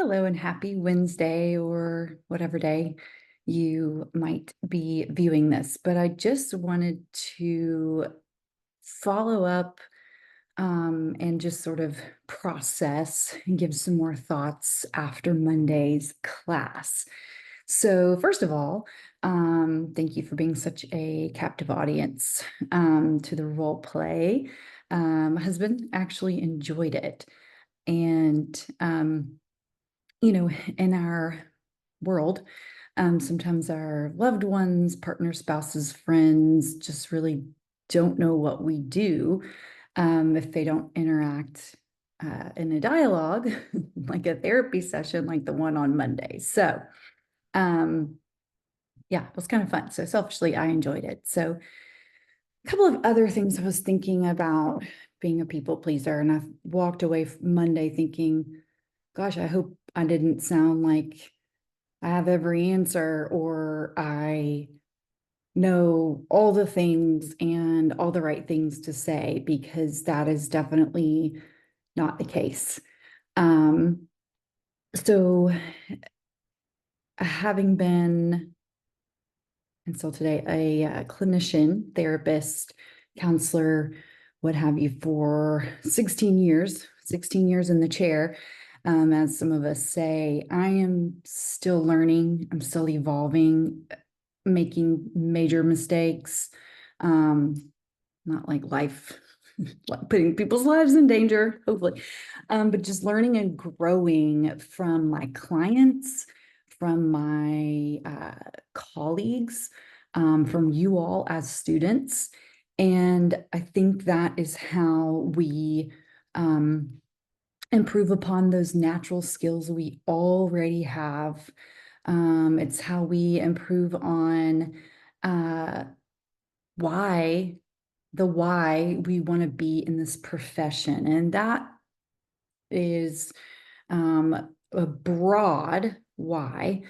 Hello and happy Wednesday or whatever day you might be viewing this. But I just wanted to follow up and just sort of process and give some more thoughts after Monday's class. So, first of all, thank you for being such a captive audience to the role play. My husband actually enjoyed it. And in our world, sometimes our loved ones, partners, spouses, friends just really don't know what we do if they don't interact in a dialogue, like a therapy session, like the one on Monday. So, um, yeah, it was kind of fun. So, selfishly, I enjoyed it. So, a couple of other things I was thinking about being a people pleaser, and I walked away Monday thinking, gosh, I hope I didn't sound like I have every answer or I know all the things and all the right things to say, because that is definitely not the case. Um, so, having been, and still today, a clinician, therapist, counselor, what have you, for 16 years in the chair. As some of us say, I am still learning, I'm still evolving, making major mistakes, not like life, like putting people's lives in danger, hopefully, but just learning and growing from my clients, from my colleagues, from you all as students. And I think that is how we improve upon those natural skills we already have. It's how we improve on uh, why why we want to be in this profession. And that is a broad why,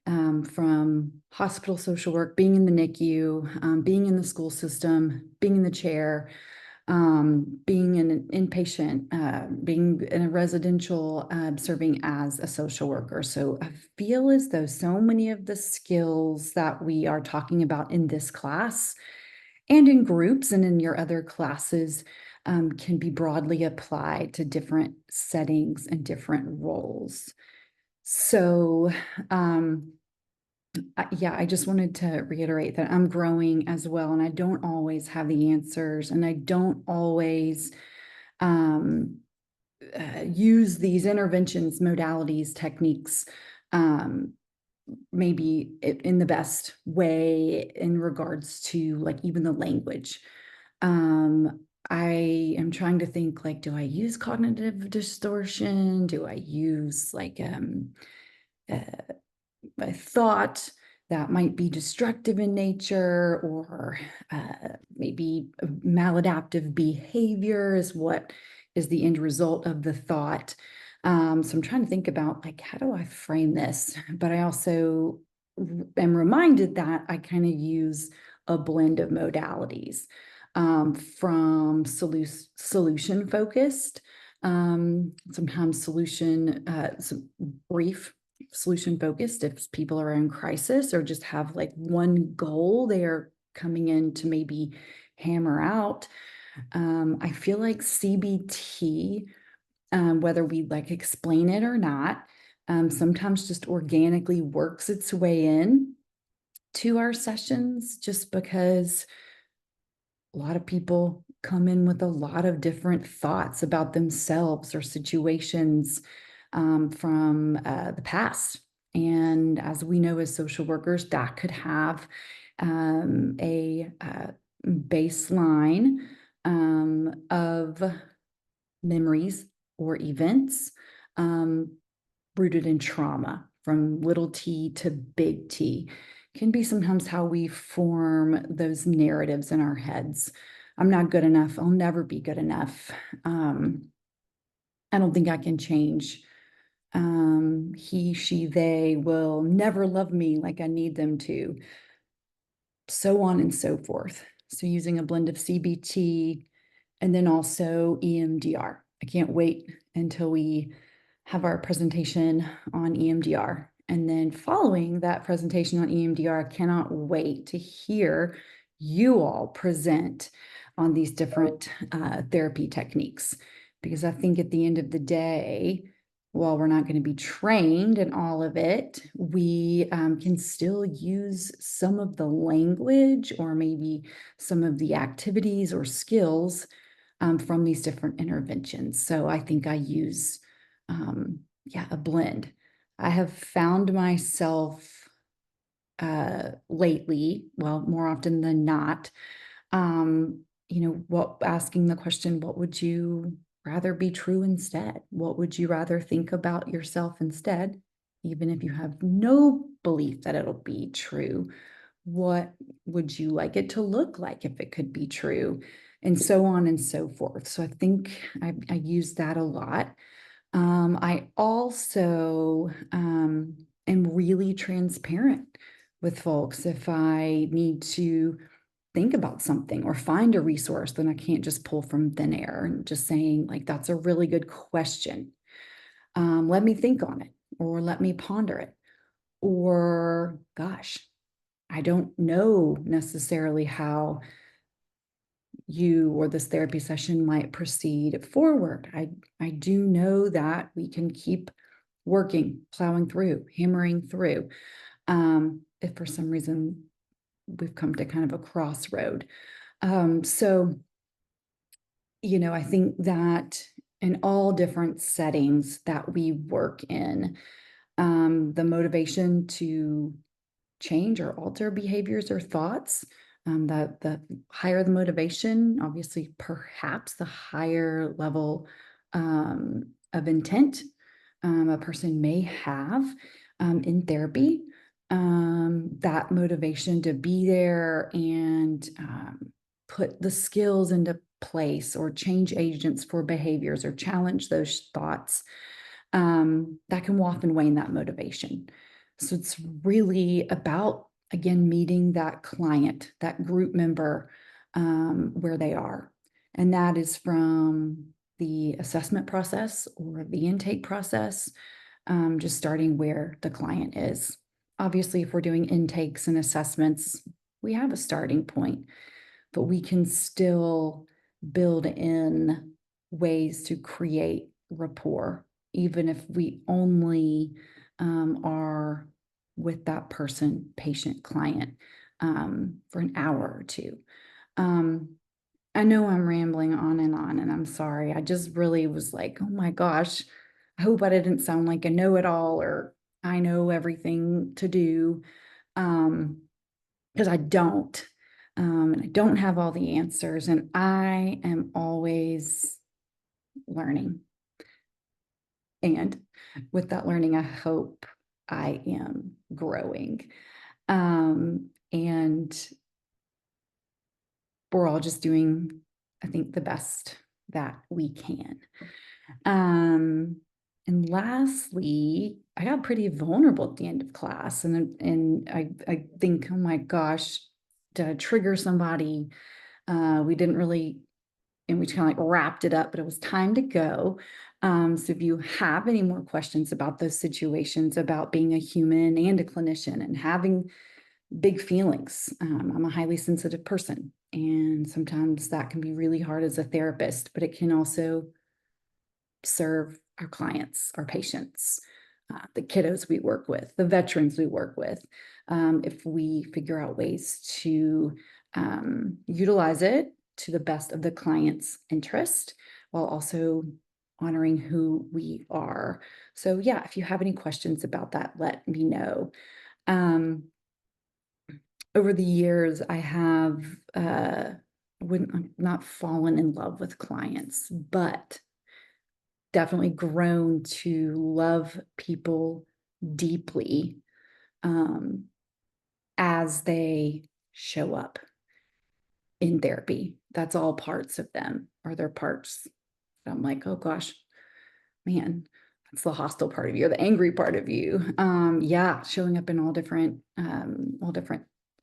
from hospital social work, being in the NICU, being in the school system, being in the chair, being an inpatient, being in a residential, serving as a social worker. So I feel as though so many of the skills that we are talking about in this class and in groups and in your other classes can be broadly applied to different settings and different roles. So, yeah, I just wanted to reiterate that I'm growing as well, and I don't always have the answers, and I don't always um, use these interventions, modalities, techniques, um, maybe in the best way in regards to like even the language. I am trying to think, like, do I use cognitive distortion? Do I use like uh, a thought that might be destructive in nature, or maybe maladaptive behavior is what is the end result of the thought. So I'm trying to think about, like, how do I frame this? But I also am reminded that I kind of use a blend of modalities, from solution focused, sometimes some brief solution focused if people are in crisis or just have like one goal they are coming in to maybe hammer out. I feel like CBT, whether we like explain it or not, sometimes just organically works its way in to our sessions, just because a lot of people come in with a lot of different thoughts about themselves or situations from the past. And as we know, as social workers, that could have a baseline of memories or events rooted in trauma, from little t to big T. Can be sometimes how we form those narratives in our heads. I'm not good enough. I'll never be good enough. I don't think I can change. He, she, they will never love me like I need them to, so on and so forth. So using a blend of CBT and then also EMDR. I can't wait until we have our presentation on EMDR. And then following that presentation on EMDR, I cannot wait to hear you all present on these different therapy techniques. Because I think at the end of the day, while we're not going to be trained in all of it, we can still use some of the language or maybe some of the activities or skills from these different interventions. So I think I use, a blend. I have found myself lately, well, more often than not, asking the question, what would you rather be true instead? What would you rather think about yourself instead? Even if you have no belief that it'll be true, what would you like it to look like if it could be true? And so on and so forth. So I think I use that a lot. I also am really transparent with folks. If I need to think about something or find a resource, then I can't just pull from thin air and just saying, like, that's a really good question. Let me think on it, or let me ponder it. Or, gosh, I don't know necessarily how you or this therapy session might proceed forward. I do know that we can keep working, plowing through, hammering through. If for some reason we've come to kind of a crossroad. So, I think that in all different settings that we work in, the motivation to change or alter behaviors or thoughts. The higher the motivation, obviously, perhaps the higher level of intent a person may have in therapy. That motivation to be there and put the skills into place or change agents for behaviors or challenge those thoughts, that can often wane that motivation. So it's really about, again, meeting that client, that group member, where they are. And that is from the assessment process or the intake process, just starting where the client is. Obviously, if we're doing intakes and assessments, we have a starting point, but we can still build in ways to create rapport, even if we only are with that person, patient, client, for an hour or two. I know I'm rambling on, and I'm sorry. I just really was like, oh my gosh, I hope I didn't sound like a know-it-all or I know everything to do, because I don't. And I don't have all the answers, and I am always learning. And with that learning, I hope I am growing. And we're all just doing, I think, the best that we can. And lastly, I got pretty vulnerable at the end of class, and I think, oh my gosh, did I trigger somebody? We didn't really, and we kind of like wrapped it up, but it was time to go. So if you have any more questions about those situations, about being a human and a clinician and having big feelings, I'm a highly sensitive person, and sometimes that can be really hard as a therapist, but it can also serve our clients, our patients, the kiddos we work with, the veterans we work with, if we figure out ways to utilize it to the best of the client's interest while also honoring who we are. So yeah, if you have any questions about that, let me know. Over the years, I have not fallen in love with clients, but definitely grown to love people deeply as they show up in therapy. That's all parts of them, or they're parts. I'm like, oh gosh, man, that's the hostile part of you, or the angry part of you. Yeah, showing up in all different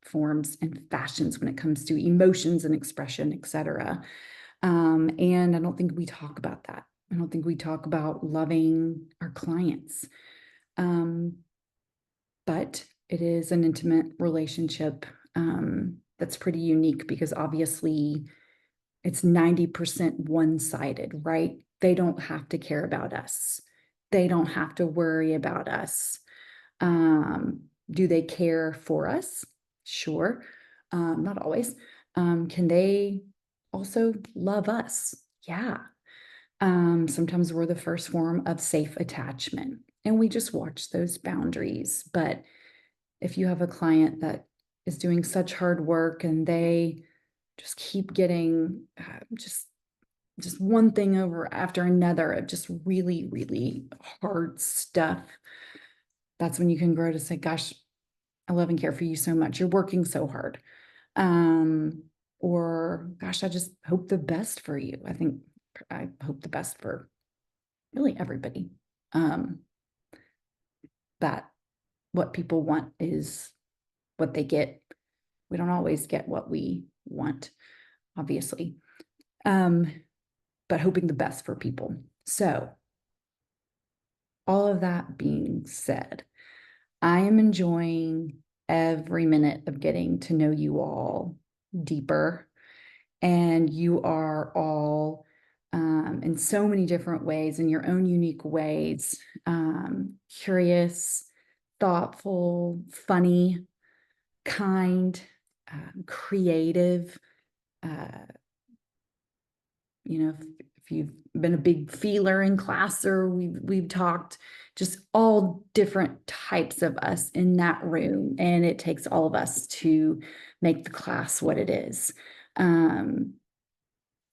forms and fashions when it comes to emotions and expression, etc. And I don't think we talk about that I don't think we talk about loving our clients. Um, but it is an intimate relationship that's pretty unique because obviously it's 90% one-sided, right? They don't have to care about us. They don't have to worry about us. Do they care for us? Sure. Not always. Can they also love us? Yeah. Sometimes we're the first form of safe attachment, and we just watch those boundaries. But if you have a client that is doing such hard work and they just keep getting just one thing over after another of just really, really hard stuff, that's when you can grow to say, gosh, I love and care for you so much. You're working so hard. Um, or gosh, I just hope the best for you. I hope the best for really everybody. Um, that what people want is what they get. We don't always get what we want, obviously. But hoping the best for people. So, all of that being said, I am enjoying every minute of getting to know you all deeper. And you are all in so many different ways, in your own unique ways, curious, thoughtful, funny, kind, creative. Uh, if you've been a big feeler in class, or we've talked, just all different types of us in that room, and it takes all of us to make the class what it is.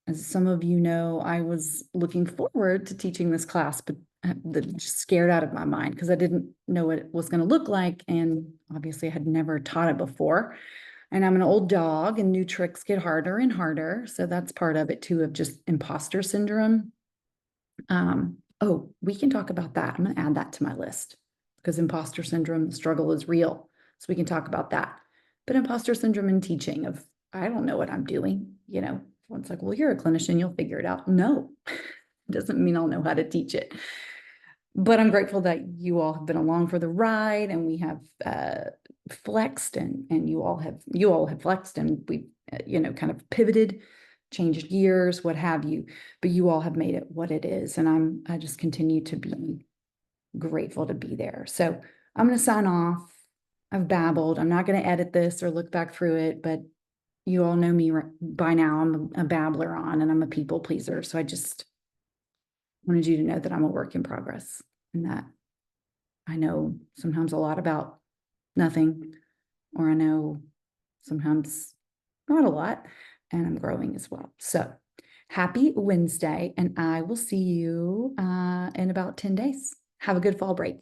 As some of you know, I was looking forward to teaching this class, but just scared out of my mind because I didn't know what it was going to look like, and obviously I had never taught it before. And I'm an old dog, and new tricks get harder and harder. So that's part of it too, of just imposter syndrome. Oh, we can talk about that. I'm going to add that to my list because imposter syndrome, the struggle is real. So we can talk about that. But imposter syndrome in teaching of, I don't know what I'm doing. It's like, well, you're a clinician, you'll figure it out. No, it doesn't mean I'll know how to teach it. But I'm grateful that you all have been along for the ride, and we have flexed, and you all have flexed, and we kind of pivoted, changed gears, what have you. But you all have made it what it is, and I just continue to be grateful to be there. So I'm going to sign off. I've babbled. I'm not going to edit this or look back through it, but you all know me by now. I'm a babbler on, and I'm a people pleaser. So I just wanted you to know that I'm a work in progress, and that I know sometimes a lot about nothing, or I know sometimes not a lot, and I'm growing as well. So happy Wednesday, and I will see you in about 10 days. Have a good fall break.